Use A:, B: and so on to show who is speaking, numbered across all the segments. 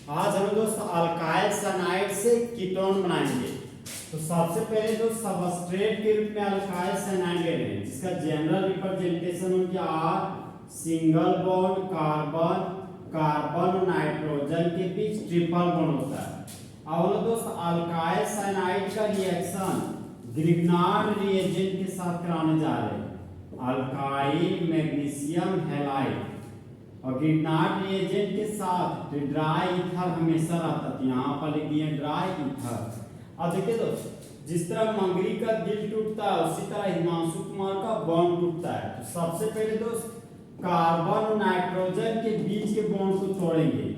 A: आज हम दोस्त अल्काइल सल्फाइड से कीटोन बनाएंगे। तो सबसे पहले दोस्त सबस्ट्रेट के रूप में अल्काइल सल्फाइड ले रहे हैं, जिसका जनरल रिप्रेजेंटेशन हो गया R, single bond carbon, carbon और नाइट्रोजन के बीच ट्रिपल बॉन्ड होता है। और दोस्त अल्काइल सल्फाइड का रिएक्शन ग्रिग्नार्ड रिएजेंट के साथ कराने जा रहे हैं, अल्काइल मैग्नीशियम हैलाइड। और ग्रिग्नार्ड रिएजेंट के साथ ड्राई ईथर हमेशा रहता है, यहाँ पर लिख दिए ड्राई ईथर। अब देखिए दोस्त, जिस तरह मंगरी का दिल टूटता है उसी तरह हिमांशु कुमार का बॉन्ड टूटता है। तो सबसे पहले दोस्त कार्बन और नाइट्रोजन के बीच के बॉन्ड को तोड़ेंगे,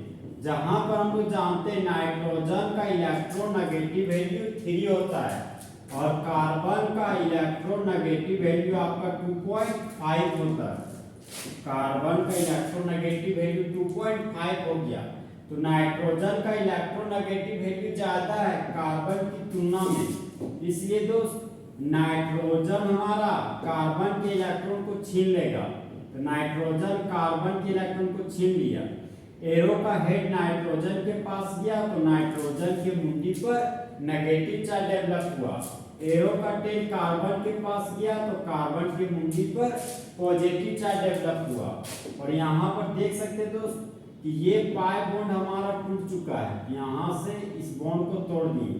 A: जहां पर हम लोग जानते हैं नाइट्रोजन का इलेक्ट्रोनेगेटिव वैल्यू 3 होता है और कार्बन का इलेक्ट्रोनेगेटिव वैल्यू आपका 2.5 होता है। कार्बन का इलेक्ट्रोनेगेटिव वैल्यू 2.5 हो गया, तो नाइट्रोजन का इलेक्ट्रोनेगेटिव वैल्यू ज्यादा है कार्बन की तुलना में, इसलिए दोस्त नाइट्रोजन हमारा कार्बन के इलेक्ट्रॉन को छीन लेगा। तो नाइट्रोजन कार्बन के इलेक्ट्रॉन को छीन लिया, एरो का हेड नाइट्रोजन के पास गया तो नाइट्रोजन के मुंडी पर नेगेटिव चार्ज डेवलप हुआ। एरो का टेल कार्बन के पास गया तो कार्बन की मुंडी पर पॉजिटिव चार्ज डेवलप हुआ। और यहाँ पर देख सकते हैं दोस्त कि ये पाई बॉन्ड हमारा टूट चुका है, यहाँ से इस बॉन्ड को तोड़ दिए।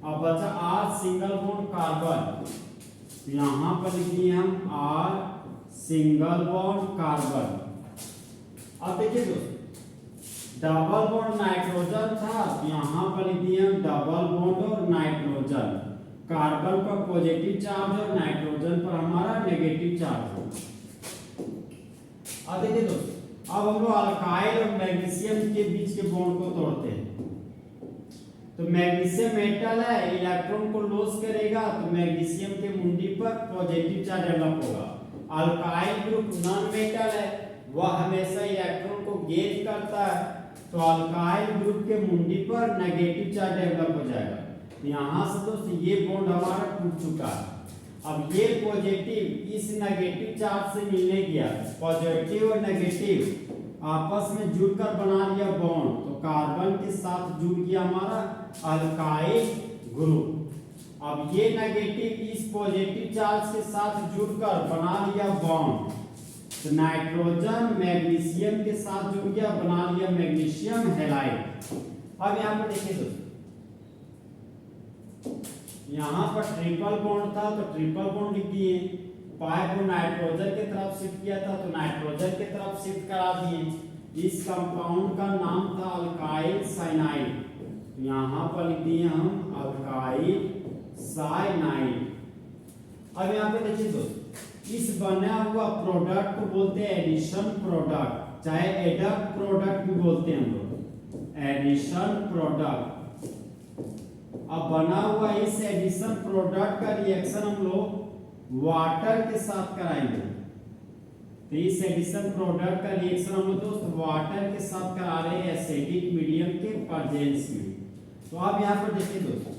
A: अब बचा आर सिंगल बॉन्ड कार्बन, तो यहाँ पर लिख दिए हम आर सिंगल बॉन्ड कार्बन। अब देखिए दोस्त, डबल बॉन्ड नाइट्रोजन था, तो यहाँ पर लिख दिए हम डबल बॉन्ड और नाइट्रोजन, कार्बन पर पॉजिटिव चार्ज और नाइट्रोजन पर हमारा नेगेटिव चार्ज हो। अब देखिए दोस्त, अब हम लोग अल्काइल और मैग्नीशियम के बीच के बॉन्ड को तोड़ते हैं। तो मैग्नीशियम मेटल है, इलेक्ट्रॉन को लॉस करेगा तो मैग्नीशियम के मुंडी पर पॉजिटिव चार्ज डेवलप होगा। अल्काइल ग्रुप नॉन मेटल है, वह हमेशा इलेक्ट्रॉन को गेज करता है, तो अल्काइल ग्रुप के मुंडी पर नेगेटिव चार्ज डेवलप हो जाएगा। यहाँ से दोस्त ये बॉन्ड हमारा टूट चुका है। अब ये पॉजिटिव इस नेगेटिव चार्ज से मिलने गया, पॉजिटिव और नेगेटिव आपस में जुड़कर बना लिया बॉन्ड, तो कार्बन के साथ जुड़ गया हमारा अल्काइल ग्रुप। अब ये नेगेटिव इस पॉजिटिव चार्ज के साथ जुड़कर बना लिया बॉन्ड, तो नाइट्रोजन मैग्नीशियम के साथ जुड़ गया, बना लिया मैग्नीशियम हैलाइड। अब यहाँ पर देखिए दोस्तों, यहाँ पर ट्रिपल बॉन्ड था तो ट्रिपल बॉन्ड लिख दिए, पाई को नाइट्रोजन की तरफ शिफ्ट किया था तो नाइट्रोजन की तरफ शिफ्ट करा दिए। इस कंपाउंड का नाम था अल्काइल साइनाइड, यहाँ पर लिख दिए हम अल्काइल साइनाइड। अब यहाँ पे देखिए दोस्त, इस बना हुआ प्रोडक्ट को बोलते हैं एडिशन प्रोडक्ट, चाहे एडक्ट प्रोडक्ट भी बोलते हैं हम लोग, एडिशन प्रोडक्ट। अब बना हुआ इस एडिशन प्रोडक्ट का रिएक्शन हम लोग वाटर के साथ कराएंगे। तो इस एडिशन प्रोडक्ट का रिएक्शन हम लोग दोस्त वाटर के साथ करा रहे हैं एसिडिक मीडियम के प्रेजेंस में। तो आप यहाँ पर देखिए दोस्तों,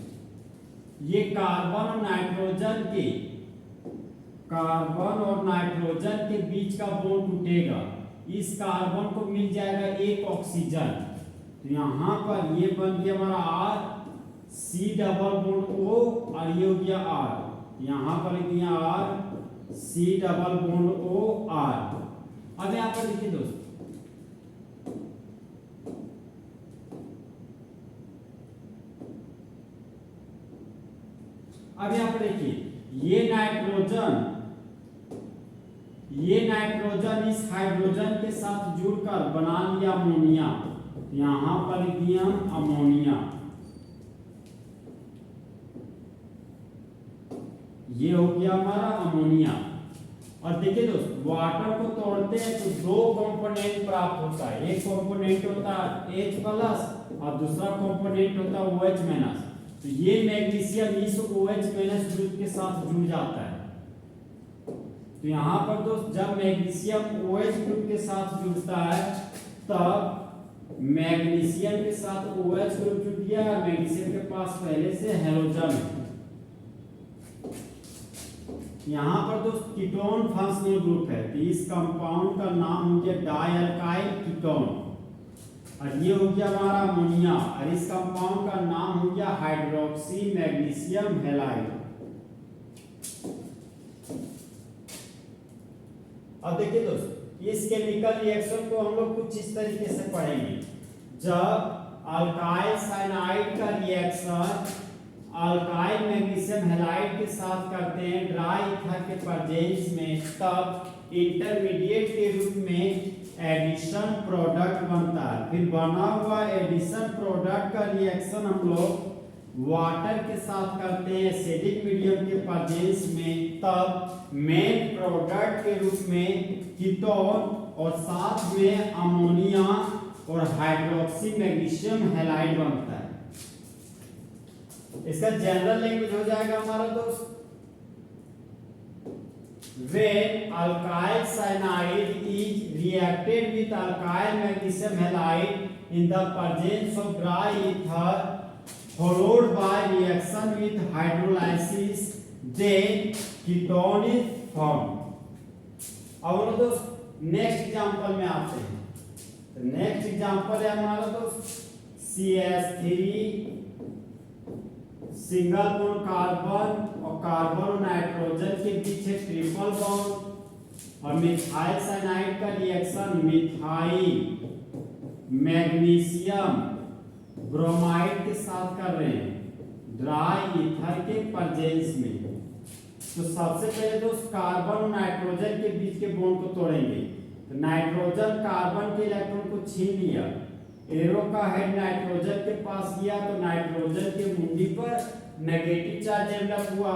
A: ये कार्बन और नाइट्रोजन के बीच का बॉन्ड टूटेगा, इस कार्बन को मिल जाएगा एक ऑक्सीजन, तो यहाँ पर ये बन गया हमारा R C double bond O और ये हो गया आर, यहाँ पर लिख दिया R C double bond O R. अब यहाँ पर देखिए दोस्त, अब यहाँ पर देखिए ये नाइट्रोजन इस हाइड्रोजन के साथ जुड़कर बना लिया अमोनिया, यहाँ पर लिख दिया अमोनिया, ये हो गया हमारा अमोनिया। और देखिए दोस्त, वाटर को तोड़ते हैं तो दो कंपोनेंट प्राप्त होता है, एक कंपोनेंट होता है H प्लस और दूसरा कंपोनेंट होता है OH माइनस। तो ये मैग्नीशियम इस OH माइनस ग्रुप के साथ जुड़ जाता है। तो यहाँ पर दोस्त जब मैग्नीशियम OH ग्रुप के साथ जुड़ता है तब मैग्नीशियम के साथ OH ग्रुप जुड़ गया, मैग्नीशियम के पास पहले से हैलोजन है। यहाँ पर दोस्त कीटोन फंक्शनल ग्रुप है, तो इस कंपाउंड का नाम हो गया डाई अल्काइल कीटोन। और ये हो गया हमारा अमोनिया और इस कंपाउंड का नाम हो गया हाइड्रोक्सी मैग्नीशियम हैलाइड। अब देखिए दोस्तों, इस केमिकल रिएक्शन को हम लोग कुछ इस तरीके से पढ़ेंगे। जब अल्काइल साइनाइड का रिएक्शन अल्काइल मैग्नीशियम हैलाइड के साथ करते हैं ड्राई ईथर के प्रेजेंस में, तब इंटरमीडिएट के रूप में एडिशन प्रोडक्ट बनता है। फिर बना हुआ एडिशन प्रोडक्ट का रिएक्शन हम लोग वाटर के साथ करते हैं एसिडिक मीडियम के प्रेजेंस में, तब मेन प्रोडक्ट के रूप में कीटोन और साथ में अमोनिया और हाइड्रोक्सी मैग्नीशियम हैलाइड बनता है। इसका जनरल लैंग्वेज हो जाएगा हमारा दोस्त, when alkyl cyanide is reacted with alkyl magnesium halide in the presence of dry ether followed by reaction with hydrolysis, then ketone is formed। अब दोस्त नेक्स्ट एग्जांपल में आते हैं। तो नेक्स्ट एग्जांपल है हमारा दोस्त CH3 सिंगल बॉन्ड कार्बन और कार्बन और नाइट्रोजन के बीच है ट्रिपल बॉन्ड, और मिथाइल साइनाइड का रिएक्शन मिथाइल मैग्नीशियम ब्रोमाइड के साथ कर रहे हैं ड्राई ईथर के प्रेजेंस में। तो सबसे पहले दोस्त कार्बन और नाइट्रोजन के बीच के बॉन्ड को तोड़ेंगे। तो नाइट्रोजन कार्बन के इलेक्ट्रॉन को छीन लिया, एरो का हेड नाइट्रोजन के पास गया तो नाइट्रोजन के मुंडी पर नेगेटिव चार्ज डेवलप हुआ,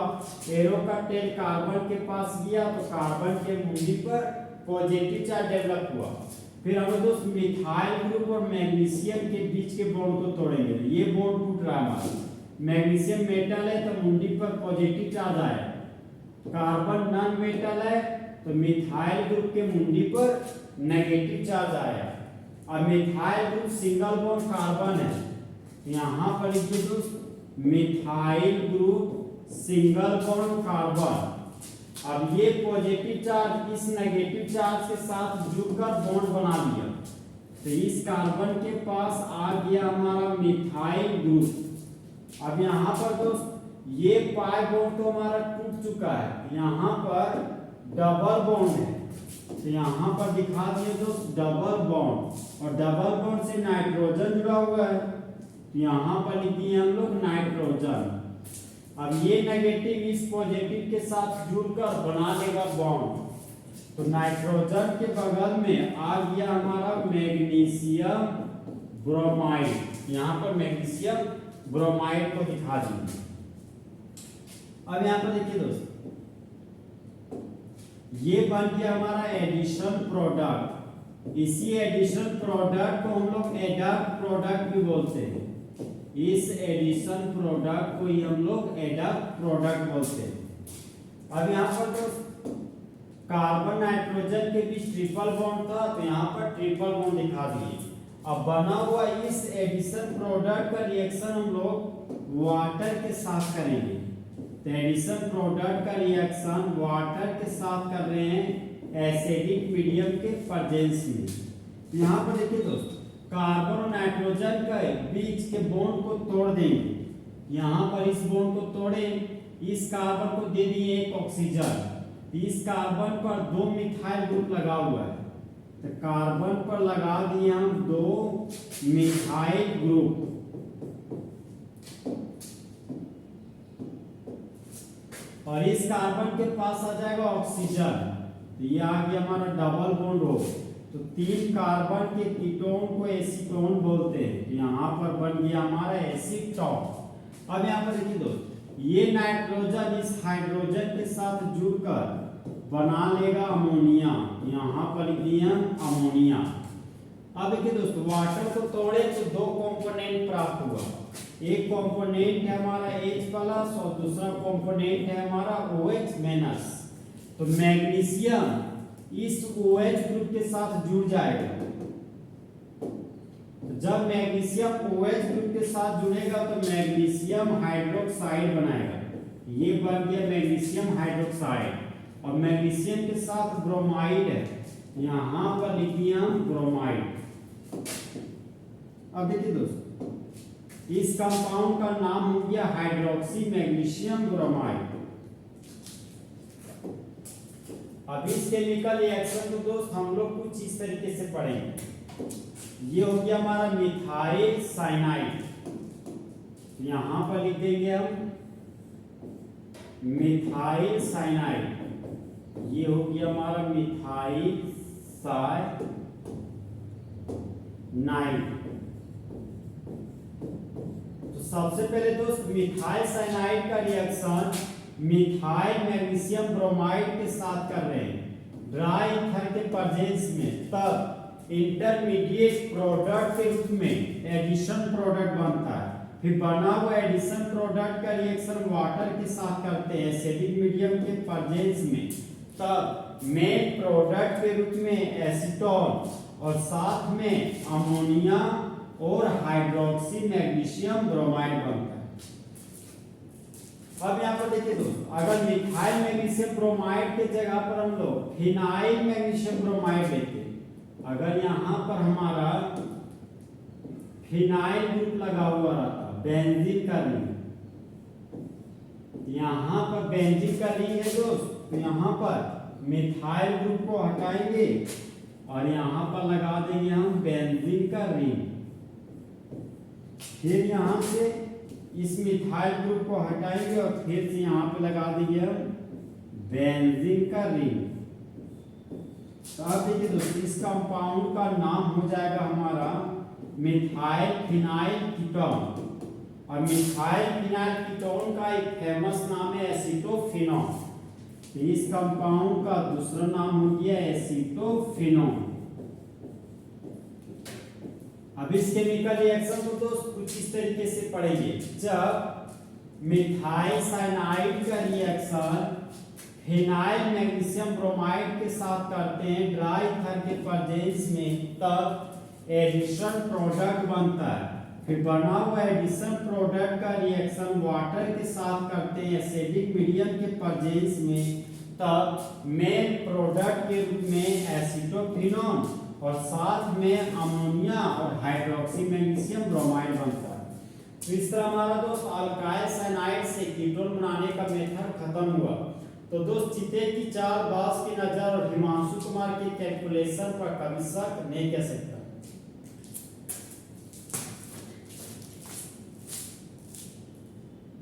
A: एरो का टेल कार्बन के पास गया तो कार्बन के मुंडी पर पॉजिटिव चार्ज डेवलप हुआ। फिर हम दोस्त मिथाइल ग्रुप और मैग्नीशियम के बीच के बॉन्ड को तोड़ेंगे। ये बॉन्ड टूट रहा है हमारा, मैग्नीशियम मेटल है तो मुंडी पर पॉजिटिव चार्ज आया, कार्बन नॉन मेटल है तो मिथाइल ग्रुप के मुंडी पर नेगेटिव चार्ज आया। अब methyl group single bond carbon है, यहाँ पर लिखिए दोस्त methyl group single bond carbon. अब ये पॉजिटिव चार्ज इस नेगेटिव चार्ज के साथ जुड़कर बॉन्ड बना लिया, तो इस कार्बन के पास आ गया हमारा मिथाइल ग्रुप। अब यहाँ पर दोस्त ये पाई बॉन्ड तो हमारा टूट चुका है, यहाँ पर डबल बॉन्ड है, तो यहाँ पर दिखा दिए दोस्त डबल बॉन्ड, और डबल बॉन्ड से नाइट्रोजन जुड़ा हुआ है, तो यहाँ पर लिख दिए हम लोग नाइट्रोजन। अब ये नेगेटिव इस पॉजिटिव के साथ जुड़कर बना लेगा बॉन्ड, तो नाइट्रोजन के बगल में आ गया हमारा मैग्नीशियम ब्रोमाइड, यहाँ पर मैग्नीशियम ब्रोमाइड को दिखा दिए। अब यहाँ पर देखिए दोस्त, ये बन गया हमारा एडिशन प्रोडक्ट। इसी एडिशन प्रोडक्ट को हम लोग एडप्ट प्रोडक्ट भी बोलते हैं। इस एडिशन प्रोडक्ट को ही हम लोग एडप्ट प्रोडक्ट बोलते हैं। अब यहाँ पर जो कार्बन नाइट्रोजन के बीच ट्रिपल बॉन्ड था, तो यहाँ पर ट्रिपल बॉन्ड दिखा दिए। अब बना हुआ इस एडिशन प्रोडक्ट का रिएक्शन हम लोग वाटर के साथ करेंगे। तो एडिशन प्रोडक्ट का रिएक्शन वाटर के साथ कर रहे हैं एसिडिक मीडियम के प्रेजेंस में। यहाँ पर देखिए दोस्त, कार्बन और नाइट्रोजन के बीच के बॉन्ड को तोड़ देंगे। यहाँ पर इस बॉन्ड को तोड़े, इस कार्बन को दे दिए एक ऑक्सीजन, इस कार्बन पर 2 मिथाइल ग्रुप लगा हुआ है, तो कार्बन पर लगा दिए हम 2 मिथाइल ग्रुप, और इस कार्बन के पास आ जाएगा ऑक्सीजन, तो ये आ गया हमारा डबल बॉन्ड हो। तो 3 कार्बन के कीटोन को एसीटोन बोलते हैं। यहाँ पर बन गया हमारा एसीटोन। अब यहाँ पर देखिए दोस्त, ये नाइट्रोजन इस हाइड्रोजन के साथ जुड़कर बना लेगा अमोनिया, यहाँ पर लिख दिया अमोनिया। अब देखिए दोस्त, वाटर को तोड़े तो 2 कंपोनेंट प्राप्त हुआ। एक कंपोनेंट है हमारा H+ और दूसरा कंपोनेंट है हमारा OH-। तो मैग्नीशियम इस OH ग्रुप के साथ जुड़ जाएगा। तो जब मैग्नीशियम OH ग्रुप के साथ जुड़ेगा तो मैग्नीशियम हाइड्रोक्साइड बनाएगा। ये बन गया मैग्नीशियम हाइड्रोक्साइड, और मैग्नीशियम के साथ ब्रोमाइड है, यहाँ पर लिख दिया ब्रोमाइड। अब देखिए दोस्तों, इस कंपाउंड का नाम हो गया हाइड्रोक्सी मैग्नीशियम ब्रोमाइड। अब इस केमिकल रिएक्शन को दोस्त हम लोग कुछ इस तरीके से पढ़ेंगे। ये हो गया हमारा मिथाइल साइनाइड, यहां पर लिख देंगे हम मिथाइल साइनाइड। ये हो गया हमारा मिथाइल साइनाइड। तो सबसे पहले दोस्त मिथाइल साइनाइड का रिएक्शन मिथाइल मैग्नीशियम ब्रोमाइड के साथ कर रहे हैं ड्राई ईथर के प्रेजेंस में, तब इंटरमीडिएट प्रोडक्ट के रूप में एडिशन प्रोडक्ट बनता है। फिर बना हुआ एडिशन प्रोडक्ट का रिएक्शन वाटर के साथ करते हैं एसिडिक मीडियम के प्रेजेंस में, तब मेन प्रोडक्ट के रूप में एसीटोन और साथ में अमोनिया और हाइड्रोक्सी मैग्नीशियम ब्रोमाइड बनता है। अब यहाँ पर देखिए दोस्तों, अगर मिथाइल मैग्नीशियम ब्रोमाइड के जगह पर हम लोग फिनाइल मैग्नीशियम ब्रोमाइड लेते, अगर यहाँ पर हमारा फिनाइल ग्रुप लगा हुआ रहता, बेंजीन का रिंग, यहाँ पर बेंजीन का रिंग है दोस्त, तो यहाँ पर मिथाइल ग्रुप को हटाएंगे और यहाँ पर लगा देंगे हम बेंजीन का रिंग। फिर यहाँ से इस मिथाइल ग्रुप को हटाएंगे और फिर से यहाँ पे लगा देंगे हम बेंजीन का रिंग। तो अब देखिए दोस्तों, इस कंपाउंड का नाम हो जाएगा हमारा मिथाइल फिनाइल कीटोन। और मिथाइल फिनाइल कीटोन का एक फेमस नाम है एसीटोफिनोन। तो इस कंपाउंड का दूसरा नाम हो गया एसीटोफिनोन। अब इस केमिकल रिएक्शन को दोस्त कुछ इस तरीके से पढ़ेंगे। जब मिथाइल साइनाइड का रिएक्शन फिनाइल मैग्नीशियम ब्रोमाइड के साथ करते हैं ड्राई ईथर के प्रेजेंस में, तब एडिशन प्रोडक्ट बनता है। फिर बना हुआ एडिशन प्रोडक्ट का रिएक्शन वाटर के साथ करते हैं एसिडिक मीडियम के प्रेजेंस में, तब मेन प्रोडक्ट के रूप में एसीटोफिनोन और साथ में अमोनिया और हाइड्रोक्सी मैग्नीशियम ब्रोमाइड बनता है। तो इस तरह हमारा दोस्त अल्काइल साइनाइड से कीटोन बनाने का मेथड खत्म हुआ। तो दोस्त चिते की चार बास की नजर और हिमांशु कुमार की कैलकुलेशन पर कभी शक नहीं कह सकता।